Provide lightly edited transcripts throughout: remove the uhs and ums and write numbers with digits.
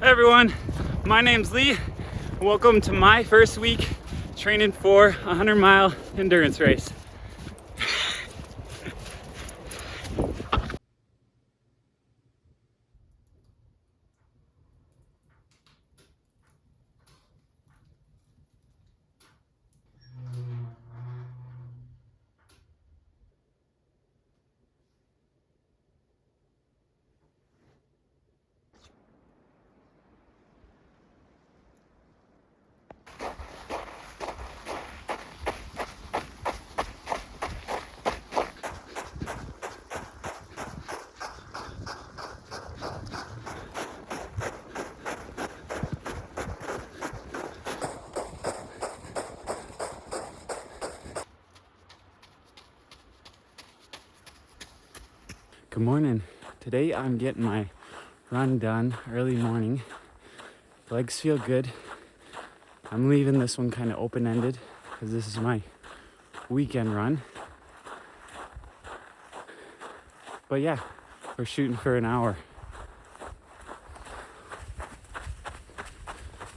Hey everyone, my name's Lee. Welcome to my first week training for a 100-mile endurance race. Good morning. Today I'm getting my run done early morning. Legs feel good. I'm leaving this one kind of open-ended because this is my weekend run. But yeah, we're shooting for an hour.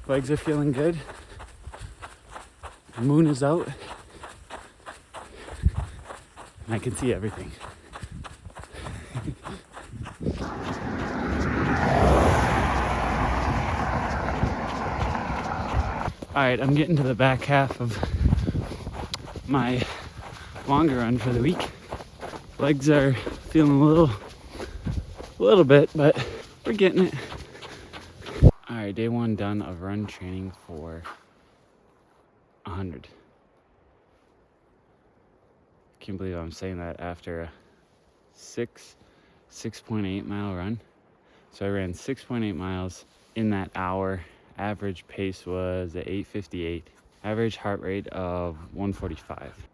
Legs are feeling good. The moon is out. And I can see everything. All right, I'm getting to the back half of my longer run for the week. Legs are feeling a little bit, but we're getting it. All right, day one done of run training for 100. Can't believe I'm saying that after a 6.8 mile run. So I ran 6.8 miles in that hour. Average pace was at 8:58. Average heart rate of 145.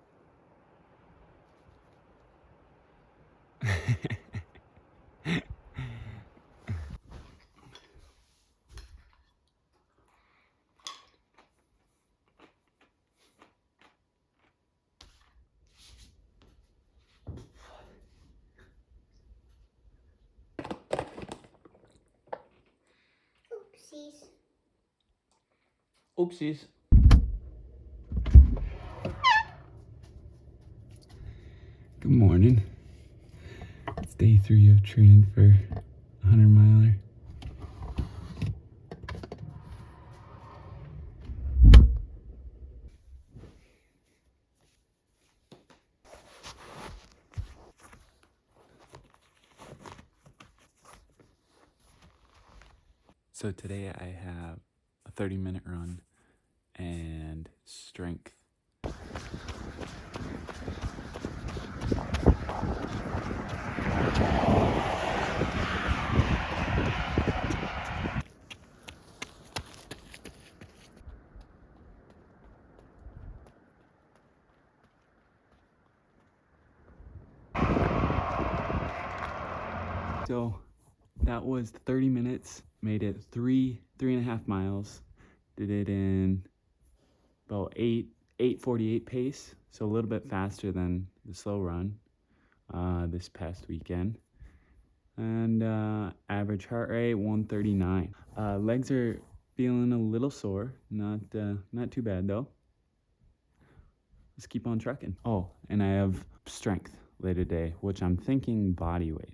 Oopsies. Good morning. It's day 3 of training for a 100-miler. So today I have a 30-minute run and strength. So that was 30 minutes, made it 3.5 miles. Did it in about 8:48 pace, so a little bit faster than the slow run this past weekend. And average heart rate 139. Legs are feeling a little sore, not too bad though. Let's keep on trucking. Oh, and I have strength later today, which I'm thinking body weight.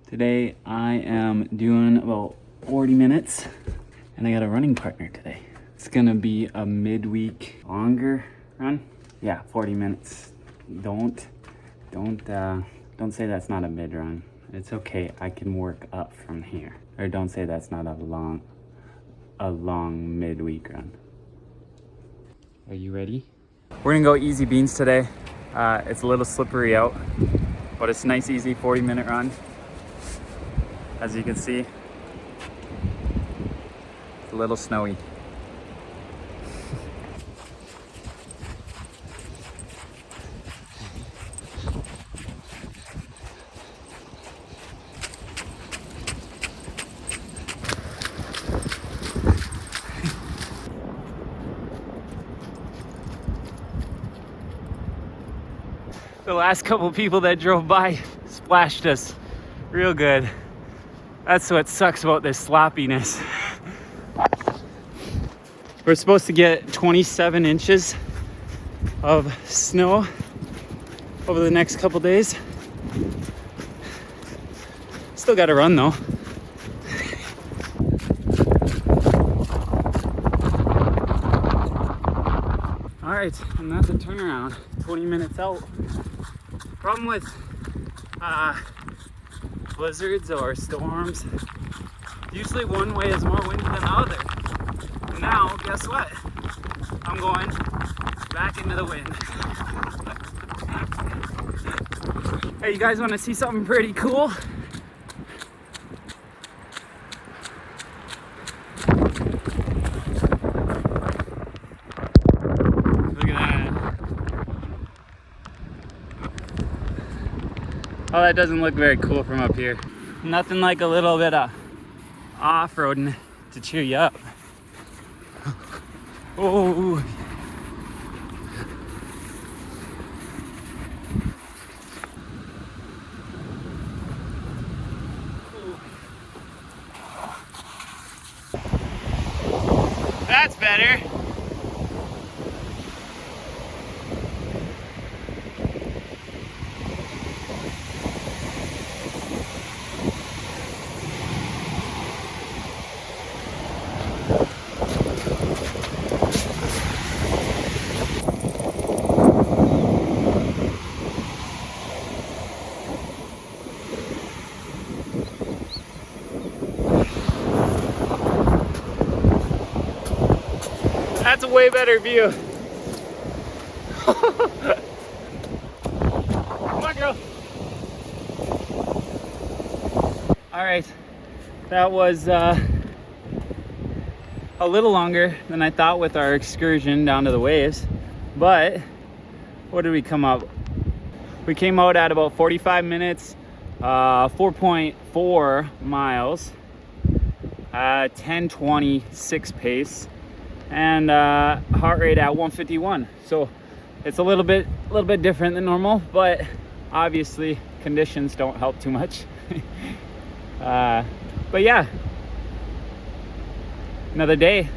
Today I am doing about 40 minutes and I got a running partner today. It's gonna be a midweek longer run. Yeah, 40 minutes. Don't say that's not a mid run. It's okay, I can work up from here. Or don't say that's not a long midweek run. Are you ready? We're gonna go easy beans today. It's a little slippery out, but it's a nice, easy 40-minute run. As you can see, it's a little snowy. The last couple people that drove by splashed us real good. That's what sucks about this sloppiness. We're supposed to get 27 inches of snow over the next couple days. Still got to run though. All right, and that's a turnaround. 20 minutes out. Problem with blizzards or storms, usually one way is more windy than the other. And now, guess what? I'm going back into the wind. Hey, you guys want to see something pretty cool? Look at that. Oh, that doesn't look very cool from up here. Nothing like a little bit of off-roading to cheer you up. Oh. That's better. That's a way better view. Come on, girl. All right, that was a little longer than I thought with our excursion down to the waves, but what did we come up? We came out at about 45 minutes, 4.4 miles, 10:26 pace, and heart rate at 151. So it's a little bit different than normal, but obviously conditions don't help too much. But yeah, another day.